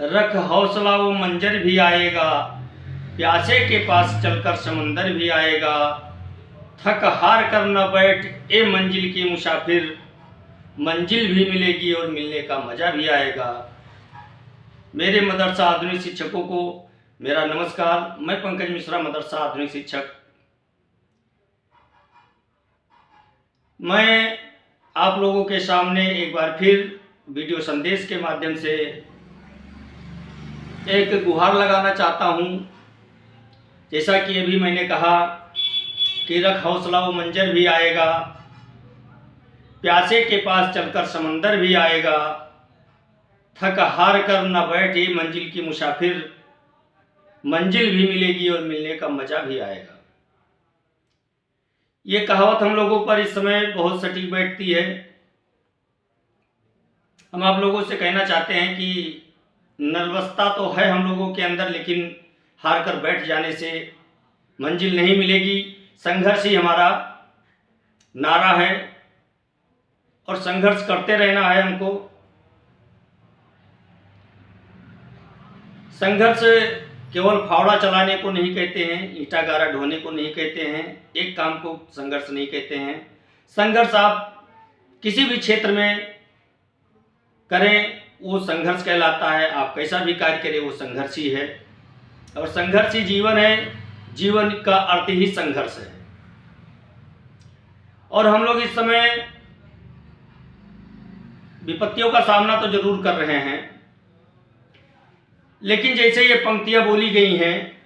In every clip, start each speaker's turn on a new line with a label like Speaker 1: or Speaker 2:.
Speaker 1: रख हौसला वो मंजर भी आएगा, प्यासे के पास चलकर समंदर भी आएगा। थक हार कर न बैठ ए मंजिल की मुसाफिर, मंजिल भी मिलेगी और मिलने का मज़ा भी आएगा। मेरे मदरसा आधुनिक शिक्षकों को मेरा नमस्कार। मैं पंकज मिश्रा, मदरसा आधुनिक शिक्षक। मैं आप लोगों के सामने एक बार फिर वीडियो संदेश के माध्यम से एक गुहार लगाना चाहता हूं। जैसा कि अभी मैंने कहा कि रख हौसला वो मंजर भी आएगा, प्यासे के पास चलकर समंदर भी आएगा। थक हार कर न बैठे मंजिल की मुसाफिर, मंजिल भी मिलेगी और मिलने का मज़ा भी आएगा। ये कहावत हम लोगों पर इस समय बहुत सटीक बैठती है। हम आप लोगों से कहना चाहते हैं कि नर्वसता तो है हम लोगों के अंदर, लेकिन हार कर बैठ जाने से मंजिल नहीं मिलेगी। संघर्ष ही हमारा नारा है और संघर्ष करते रहना है हमको। संघर्ष केवल फावड़ा चलाने को नहीं कहते हैं, ईंटा गारा ढोने को नहीं कहते हैं, एक काम को संघर्ष नहीं कहते हैं। संघर्ष आप किसी भी क्षेत्र में करें वो संघर्ष कहलाता है। आप कैसा भी कार्य करें वो संघर्ष ही है, और संघर्ष ही जीवन है। जीवन का अर्थ ही संघर्ष है। और हम लोग इस समय विपत्तियों का सामना तो जरूर कर रहे हैं, लेकिन जैसे ये पंक्तियां बोली गई हैं,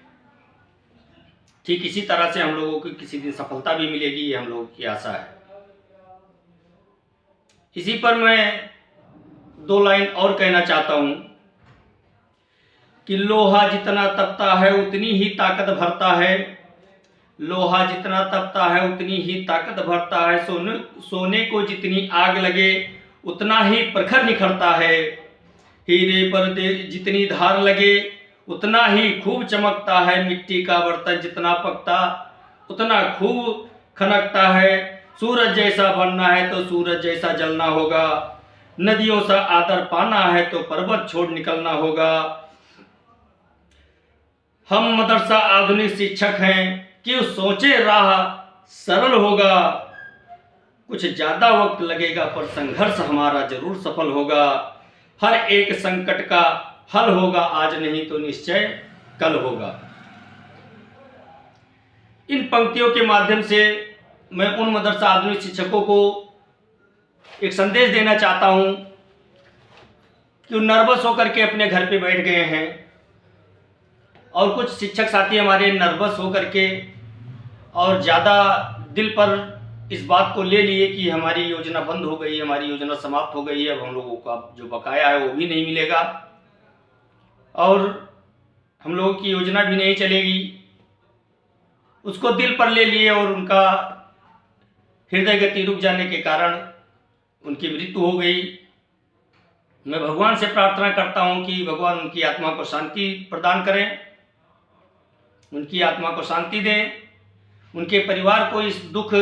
Speaker 1: ठीक इसी तरह से हम लोगों को किसी दिन सफलता भी मिलेगी, ये हम लोगों की आशा है। इसी पर मैं दो लाइन और कहना चाहता हूं कि लोहा जितना तपता है उतनी ही ताकत भरता है। लोहा जितना तपता है उतनी ही ताकत भरता है। सोने को जितनी आग लगे उतना ही प्रखर निखरता है। हीरे पर जितनी धार लगे उतना ही खूब चमकता है। मिट्टी का बर्तन जितना पकता उतना खूब खनकता है। सूरज जैसा बनना है तो सूरज जैसा जलना होगा। नदियों सा आदर पाना है तो पर्वत छोड़ निकलना होगा। हम मदरसा आधुनिक शिक्षक हैं, क्यों सोचे राह सरल होगा। कुछ ज्यादा वक्त लगेगा पर संघर्ष हमारा जरूर सफल होगा। हर एक संकट का हल होगा, आज नहीं तो निश्चय कल होगा। इन पंक्तियों के माध्यम से मैं उन मदरसा आधुनिक शिक्षकों को एक संदेश देना चाहता हूं कि नर्वस होकर के अपने घर पे बैठ गए हैं, और कुछ शिक्षक साथी हमारे नर्वस होकर के और ज़्यादा दिल पर इस बात को ले लिए कि हमारी योजना बंद हो गई, हमारी योजना समाप्त हो गई है, अब हम लोगों का जो बकाया है वो भी नहीं मिलेगा और हम लोगों की योजना भी नहीं चलेगी। उसको दिल पर ले लिए और उनका हृदय गति रुक जाने के कारण उनकी मृत्यु हो गई। मैं भगवान से प्रार्थना करता हूं कि भगवान उनकी आत्मा को शांति प्रदान करें, उनकी आत्मा को शांति दें, उनके परिवार को इस दुख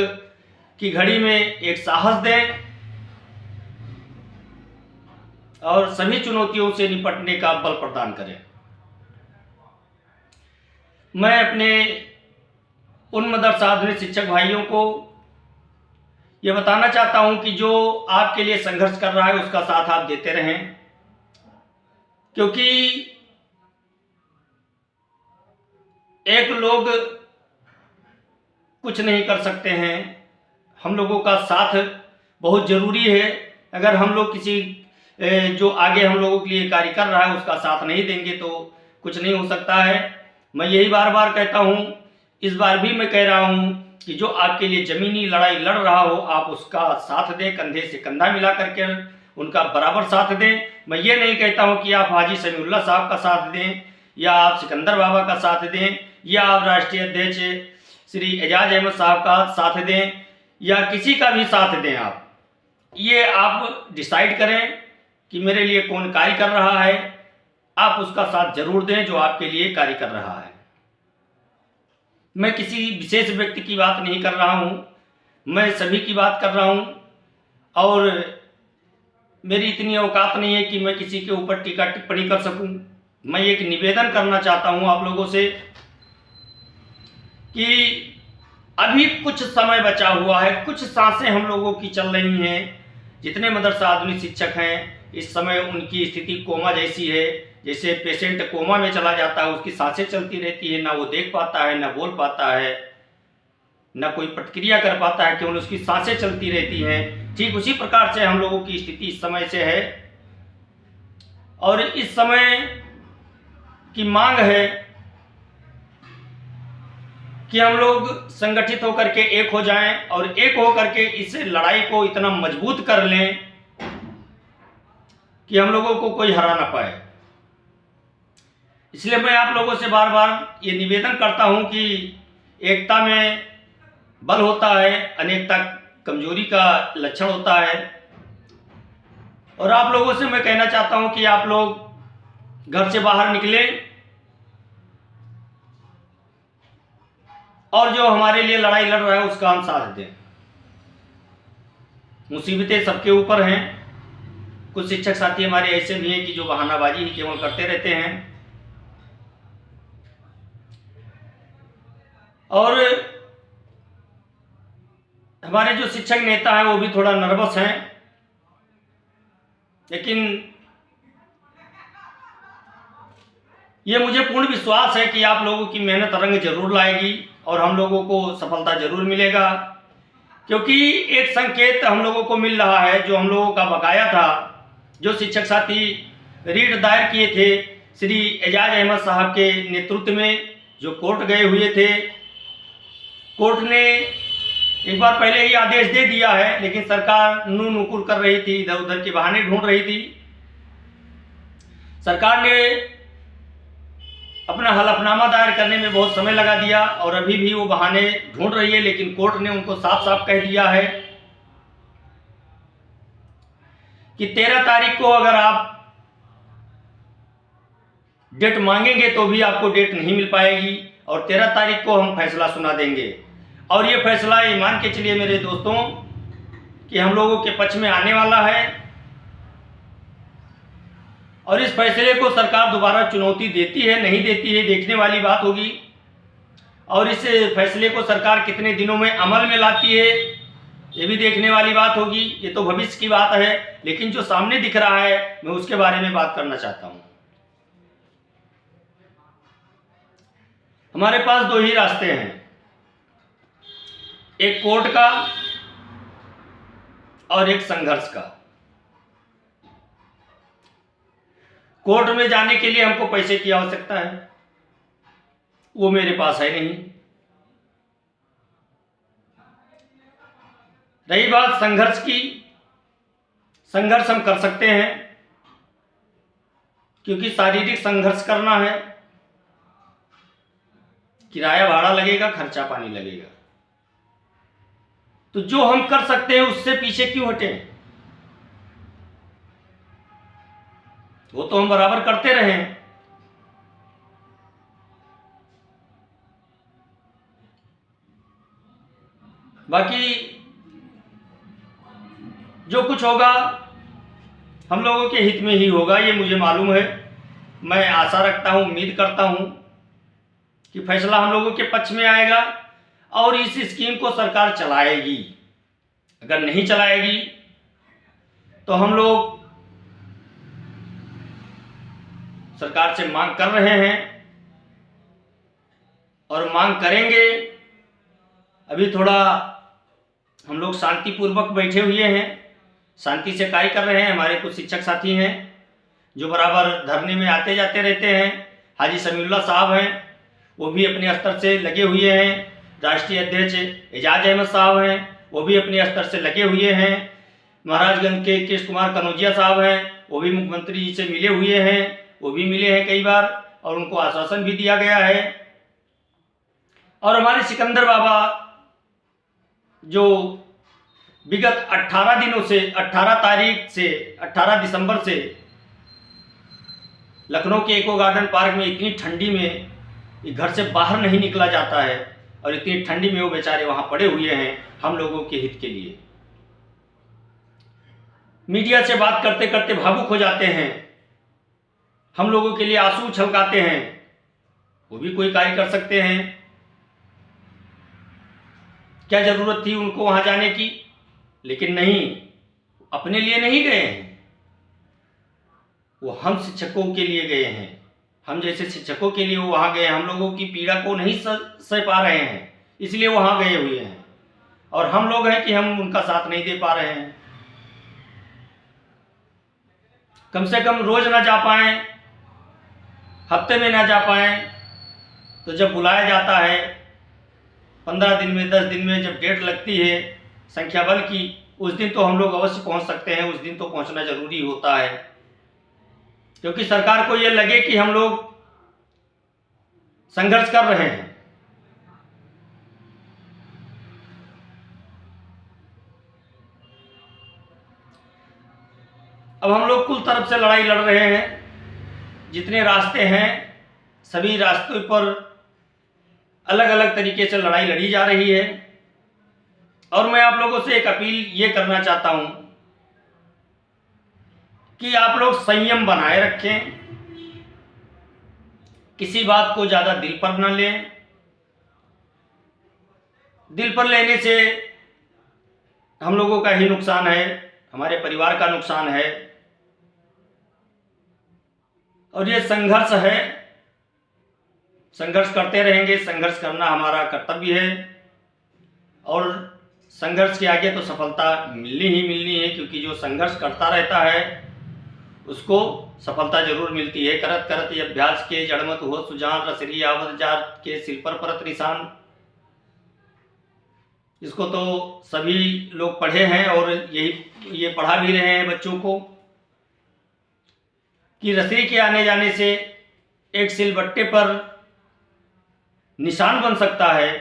Speaker 1: की घड़ी में एक साहस दें और सभी चुनौतियों से निपटने का बल प्रदान करें। मैं अपने उन मदरसा आधुनिक शिक्षक भाइयों को यह बताना चाहता हूं कि जो आपके लिए संघर्ष कर रहा है उसका साथ आप देते रहें, क्योंकि एक लोग कुछ नहीं कर सकते हैं, हम लोगों का साथ बहुत ज़रूरी है। अगर हम लोग किसी जो आगे हम लोगों के लिए कार्य कर रहा है उसका साथ नहीं देंगे तो कुछ नहीं हो सकता है। मैं यही बार बार कहता हूँ, इस बार भी मैं कह रहा हूँ कि जो आपके लिए ज़मीनी लड़ाई लड़ रहा हो आप उसका साथ दें, कंधे से कंधा मिला करके उनका बराबर साथ दें। मैं ये नहीं कहता हूँ कि आप हाजी समीउल्लाह साहब का साथ दें या आप सिकंदर बाबा का साथ दें या आप राष्ट्रीय अध्यक्ष श्री एजाज अहमद साहब का साथ दें या किसी का भी साथ दें। ये आप डिसाइड करें कि मेरे लिए कौन कार्य कर रहा है, आप उसका साथ जरूर दें जो आपके लिए कार्य कर रहा है। मैं किसी विशेष व्यक्ति की बात नहीं कर रहा हूँ, मैं सभी की बात कर रहा हूँ। और मेरी इतनी औकात नहीं है कि मैं किसी के ऊपर टीका टिप्पणी कर सकूं। मैं एक निवेदन करना चाहता हूं आप लोगों से कि अभी कुछ समय बचा हुआ है, कुछ सांसें हम लोगों की चल रही हैं। जितने मदरसा आधुनिक शिक्षक हैं इस समय उनकी स्थिति कोमा जैसी है, जैसे पेशेंट कोमा में चला जाता है, उसकी सांसें चलती रहती है, ना वो देख पाता है, ना बोल पाता है, ना कोई प्रतिक्रिया कर पाता है, केवल उसकी सांसें चलती रहती हैं। ठीक उसी प्रकार से हम लोगों की स्थिति इस समय से है और इस समय की मांग है कि हम लोग संगठित होकर के एक हो जाएं और एक होकर के इस लड़ाई को इतना मजबूत कर लें कि हम लोगों को कोई हरा ना पाए। इसलिए मैं आप लोगों से बार बार ये निवेदन करता हूं कि एकता में बल होता है, अनेकता कमजोरी का लक्षण होता है। और आप लोगों से मैं कहना चाहता हूं कि आप लोग घर से बाहर निकलें और जो हमारे लिए लड़ाई लड़ रहा है उसका हम साथ दें। मुसीबतें सबके ऊपर हैं। कुछ शिक्षक साथी हमारे ऐसे भी हैं कि जो बहानाबाजी ही केवल करते रहते हैं और हमारे जो शिक्षक नेता हैं वो भी थोड़ा नर्वस हैं, लेकिन ये मुझे पूर्ण विश्वास है कि आप लोगों की मेहनत रंग जरूर लाएगी और हम लोगों को सफलता जरूर मिलेगा। क्योंकि एक संकेत हम लोगों को मिल रहा है, जो हम लोगों का बकाया था, जो शिक्षक साथी रीट दायर किए थे श्री एजाज अहमद साहब के नेतृत्व में, जो कोर्ट गए हुए थे। कोर्ट ने एक बार पहले ही आदेश दे दिया है, लेकिन सरकार नुकुर कर रही थी, इधर उधर के बहाने ढूंढ रही थी। सरकार ने अपना हलफनामा दायर करने में बहुत समय लगा दिया और अभी भी वो बहाने ढूंढ रही है, लेकिन कोर्ट ने उनको साफ साफ कह दिया है कि 13 तारीख को अगर आप डेट मांगेंगे तो भी आपको डेट नहीं मिल पाएगी और 13 तारीख को हम फैसला सुना देंगे। और ये फैसला ये मान के चलिए मेरे दोस्तों कि हम लोगों के पक्ष में आने वाला है और इस फैसले को सरकार दोबारा चुनौती देती है नहीं देती है देखने वाली बात होगी। और इस फैसले को सरकार कितने दिनों में अमल में लाती है ये भी देखने वाली बात होगी। ये तो भविष्य की बात है, लेकिन जो सामने दिख रहा है मैं उसके बारे में बात करना चाहता हूं। हमारे पास दो ही रास्ते हैं, एक कोर्ट का और एक संघर्ष का। कोर्ट में जाने के लिए हमको पैसे की आवश्यकता है, वो मेरे पास है नहीं। रही बात संघर्ष की, संघर्ष हम कर सकते हैं क्योंकि शारीरिक संघर्ष करना है, किराया भाड़ा लगेगा, खर्चा पानी लगेगा। तो जो हम कर सकते हैं उससे पीछे क्यों हटें? वो तो हम बराबर करते रहे। बाकी जो कुछ होगा हम लोगों के हित में ही होगा, ये मुझे मालूम है। मैं आशा रखता हूं, उम्मीद करता हूं कि फैसला हम लोगों के पक्ष में आएगा और इस स्कीम को सरकार चलाएगी। अगर नहीं चलाएगी तो हम लोग सरकार से मांग कर रहे हैं और मांग करेंगे। अभी थोड़ा हम लोग शांतिपूर्वक बैठे हुए हैं, शांति से कार्य कर रहे हैं। हमारे कुछ शिक्षक साथी हैं जो बराबर धरने में आते जाते रहते हैं। हाजी समीउल्लाह साहब हैं, वो भी अपने स्तर से लगे हुए हैं। राष्ट्रीय अध्यक्ष एजाज अहमद साहब हैं, वो भी अपने स्तर से लगे हुए हैं। महाराजगंज के कृष्ण कुमार कनौजिया साहब हैं, वो भी मुख्यमंत्री जी से मिले हुए हैं, वो भी मिले हैं कई बार और उनको आश्वासन भी दिया गया है। और हमारे सिकंदर बाबा जो विगत 18 दिनों से 18 दिसंबर से लखनऊ के इको गार्डन पार्क में इतनी ठंडी में घर से बाहर नहीं निकला जाता है और इतनी ठंडी में वो बेचारे वहां पड़े हुए हैं हम लोगों के हित के लिए। मीडिया से बात करते करते भावुक हो जाते हैं, हम लोगों के लिए आंसू छलकाते हैं, वो भी कोई कार्य कर सकते हैं। क्या जरूरत थी उनको वहां जाने की? लेकिन नहीं, अपने लिए नहीं गए हैं, वो हम शिक्षकों के लिए गए हैं। हम जैसे शिक्षकों के लिए वो वहां गए हैं। हम लोगों की पीड़ा को नहीं सह पा रहे हैं, इसलिए वहां गए हुए हैं। और हम लोग हैं कि हम उनका साथ नहीं दे पा रहे हैं। कम से कम रोज ना जा पाएं, हफ्ते में ना जा पाएं, तो जब बुलाया जाता है 15 दिन में, 10 दिन में जब डेट लगती है संख्या बल की, उस दिन तो हम लोग अवश्य पहुंच सकते हैं। उस दिन तो पहुंचना जरूरी होता है, क्योंकि सरकार को ये लगे कि हम लोग संघर्ष कर रहे हैं। अब हम लोग कुल तरफ से लड़ाई लड़ रहे हैं। जितने रास्ते हैं, सभी रास्तों पर अलग अलग तरीके से लड़ाई लड़ी जा रही है। और मैं आप लोगों से एक अपील ये करना चाहता हूं कि आप लोग संयम बनाए रखें, किसी बात को ज़्यादा दिल पर न लें। दिल पर लेने से हम लोगों का ही नुकसान है, हमारे परिवार का नुकसान है। और ये संघर्ष है, संघर्ष करते रहेंगे। संघर्ष करना हमारा कर्तव्य है, और संघर्ष के आगे तो सफलता मिलनी ही मिलनी है, क्योंकि जो संघर्ष करता रहता है उसको सफलता जरूर मिलती है। करत करत ये अभ्यास के जड़मत हो सुजान, रसरी आवत जात के सिर पर परत निशान। इसको तो सभी लोग पढ़े हैं और ये पढ़ा भी रहे हैं बच्चों को, कि रसरी के आने जाने से एक सिलबट्टे पर निशान बन सकता है।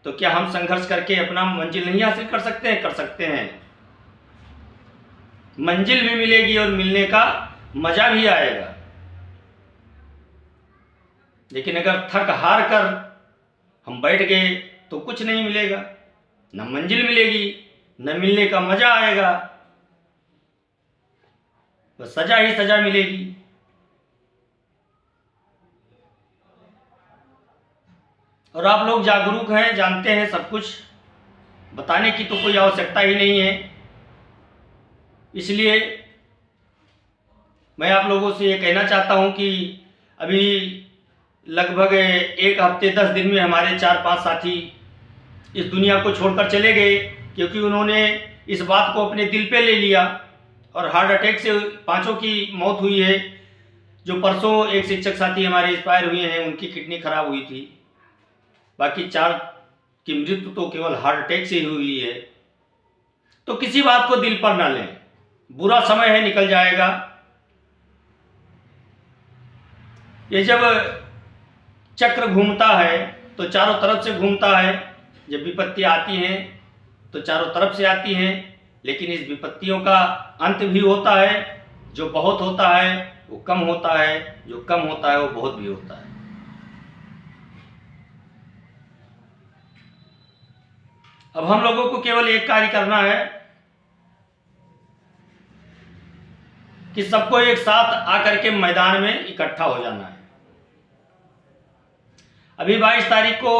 Speaker 1: तो क्या हम संघर्ष करके अपना मंजिल नहीं हासिल कर सकते हैं? कर सकते हैं। मंजिल भी मिलेगी और मिलने का मजा भी आएगा। लेकिन अगर थक हार कर हम बैठ गए तो कुछ नहीं मिलेगा, न मंजिल मिलेगी, न मिलने का मजा आएगा, बस सजा ही सजा मिलेगी। और आप लोग जागरूक हैं, जानते हैं सब कुछ, बताने की तो कोई आवश्यकता ही नहीं है। इसलिए मैं आप लोगों से ये कहना चाहता हूं कि अभी लगभग 1 हफ्ते 10 दिन में हमारे 4-5 साथी इस दुनिया को छोड़कर चले गए, क्योंकि उन्होंने इस बात को अपने दिल पे ले लिया। और हार्ट अटैक से 5 की मौत हुई है। जो परसों एक शिक्षक साथी हमारे एक्सपायर हुए हैं, उनकी किडनी खराब हुई थी। बाकी 4 की मृत्यु तो केवल हार्ट अटैक से ही हुई है। तो किसी बात को दिल पर ना लें, बुरा समय है, निकल जाएगा। ये जब चक्र घूमता है तो चारों तरफ से घूमता है। जब विपत्तियां आती हैं तो चारों तरफ से आती हैं, लेकिन इस विपत्तियों का अंत भी होता है। जो बहुत होता है वो कम होता है, जो कम होता है वो बहुत भी होता है। अब हम लोगों को केवल एक कार्य करना है कि सबको एक साथ आकर के मैदान में इकट्ठा हो जाना है। अभी 22 तारीख को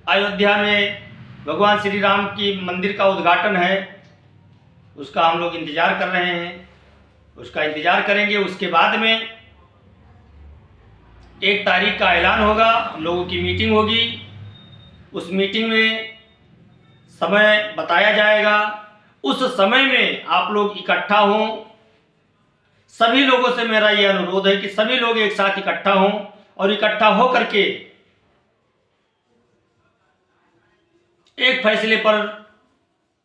Speaker 1: अयोध्या में भगवान श्री राम की मंदिर का उद्घाटन है। उसका हम लोग इंतजार कर रहे हैं, उसका इंतजार करेंगे। उसके बाद में 1 तारीख का ऐलान होगा, हम लोगों की मीटिंग होगी। उस मीटिंग में समय बताया जाएगा। उस समय में आप लोग इकट्ठा हों। सभी लोगों से मेरा यह अनुरोध है कि सभी लोग एक साथ इकट्ठा हों और इकट्ठा हो करके एक फैसले पर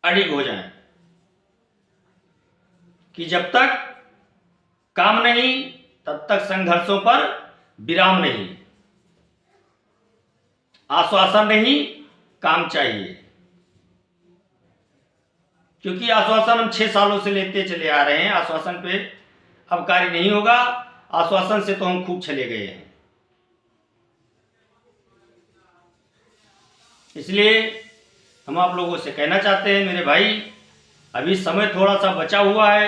Speaker 1: अड़िग हो जाएं कि जब तक काम नहीं तब तक संघर्षों पर विराम नहीं, आश्वासन नहीं, काम चाहिए। क्योंकि आश्वासन हम 6 सालों से लेते चले आ रहे हैं। आश्वासन पे अब कार्य नहीं होगा। आश्वासन से तो हम खूब चले गए हैं। इसलिए हम आप लोगों से कहना चाहते हैं, मेरे भाई, अभी समय थोड़ा सा बचा हुआ है,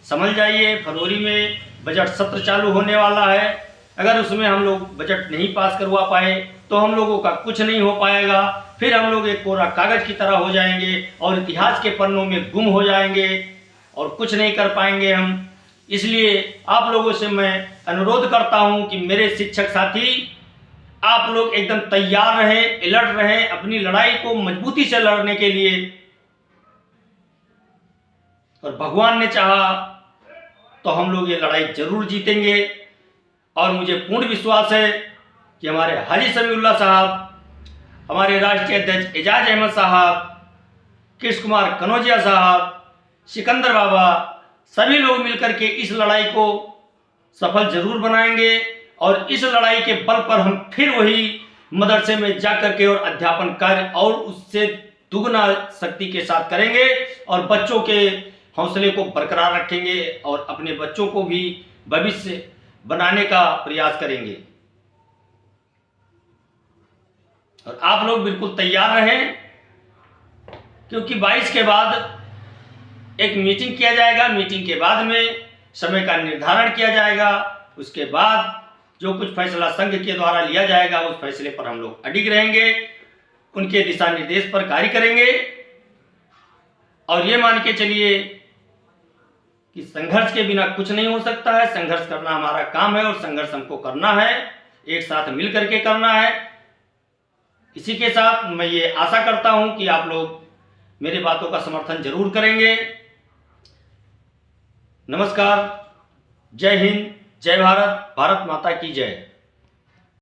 Speaker 1: समझ जाइए। फरवरी में बजट सत्र चालू होने वाला है। अगर उसमें हम लोग बजट नहीं पास करवा पाए तो हम लोगों का कुछ नहीं हो पाएगा। फिर हम लोग एक कोरा कागज की तरह हो जाएंगे और इतिहास के पन्नों में गुम हो जाएंगे और कुछ नहीं कर पाएंगे हम। इसलिए आप लोगों से मैं अनुरोध करता हूं कि मेरे शिक्षक साथी, आप लोग एकदम तैयार रहें, अलर्ट रहें अपनी लड़ाई को मजबूती से लड़ने के लिए। और भगवान ने चाहा तो हम लोग ये लड़ाई जरूर जीतेंगे। और मुझे पूर्ण विश्वास है कि हमारे हाजी समीउल्लाह साहब, हमारे राष्ट्रीय अध्यक्ष एजाज अहमद साहब, कृष्ण कुमार कनौजिया साहब, सिकंदर बाबा, सभी लोग मिलकर के इस लड़ाई को सफल जरूर बनाएंगे। और इस लड़ाई के बल पर हम फिर वही मदरसे में जाकर के और अध्यापन कार्य और उससे दुगना शक्ति के साथ करेंगे और बच्चों के हौसले को बरकरार रखेंगे और अपने बच्चों को भी भविष्य बनाने का प्रयास करेंगे। और आप लोग बिल्कुल तैयार रहें, क्योंकि 22 के बाद एक मीटिंग किया जाएगा। मीटिंग के बाद में समय का निर्धारण किया जाएगा। उसके बाद जो कुछ फैसला संघ के द्वारा लिया जाएगा उस फैसले पर हम लोग अडिग रहेंगे, उनके दिशा निर्देश पर कार्य करेंगे। और ये मान के चलिए कि संघर्ष के बिना कुछ नहीं हो सकता है। संघर्ष करना हमारा काम है और संघर्ष हमको करना है, एक साथ मिल करके करना है। इसी के साथ मैं ये आशा करता हूं कि आप लोग मेरे बातों का समर्थन जरूर करेंगे। नमस्कार, जय हिंद, जय भारत, भारत माता की जय।